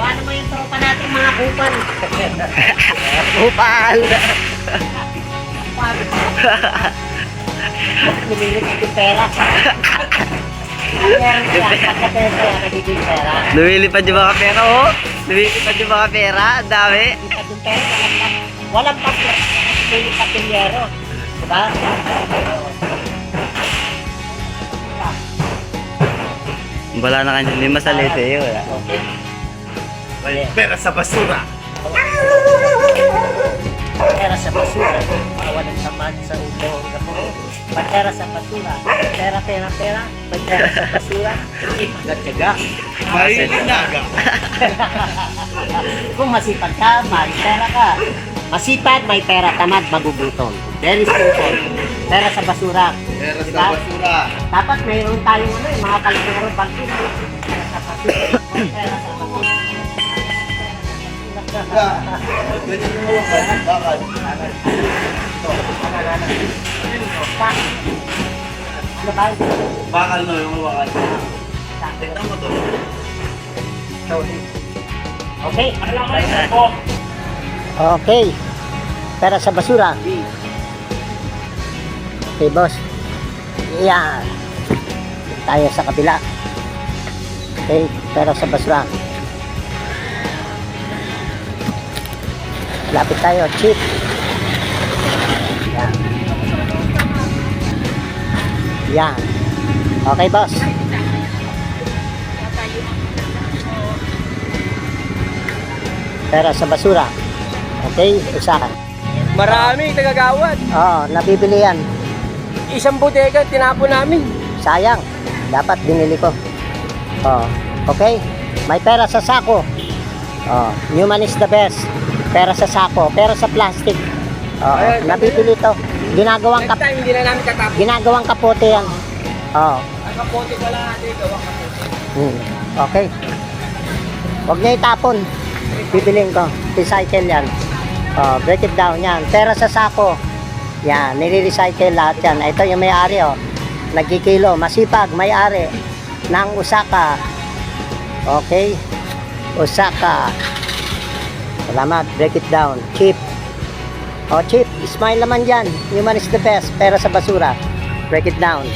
Ano mo yung tropa natin mga kupal? Kupal! Lumilit yung pera. Lumilipad yung mga pera, oh. Lumilipad yung mga pera. Ang dami. Lumilipad yung pera. Walang pakla. Lumilipad yung yero. Diba? Wala na kanya. Lima sa lete, eh. Wala. Okay. Pera sa basura. Pera sa basura. Walang tamad sa ulo. Pera sa basura. Pera. Pera sa basura. Ipagatiyaga. May naga. Kung masipag ka, may pera ka. Masipag, may pera, tamad, magugutom. Very simple. Pera sa basura. Pera sa Diba? basura. Dapat mayroon tayong mga kalkuro bakit. Pera sa basura. Pera sa basura. Ganyan yung mga bakal. Ano ba? Bakal no, yung bakal. Tignan mo to. Okay. Okay. Pera sa basura. Okay, boss. Yan. Tayo sa kabila. Okay, pera sa basura. Lapit tayo, chip. Yan. Yan. Okay, boss. Pera sa basura. Okay, usakan. Marami tagagawad. Oo, nabibili yan. Isang bodega tinapon namin. Sayang. Dapat binili ko. Oh, okay. May pera sa sako. Oh, human is the best. Pera sa sako, pera sa plastic. Oh, Ayun, nabibili to. Ginagawang Next time hindi na namin tatapon. ginagawang kapote yan. Oh, Ang kapote pala natin gawang kapote. okay. Huwag niya itapon. Bibilin ko. Recycle yan. Oh, break it down yan. Pera sa sako. Yan, nire-recycle lahat yan. Ito yung may-ari, oh. Nagkikilo, masipag, may-ari ng Osaka. Okay? Osaka. Salamat, break it down. Cheap. Oh, cheap. Smile naman dyan. Human is the best. Pera sa basura. Break it down.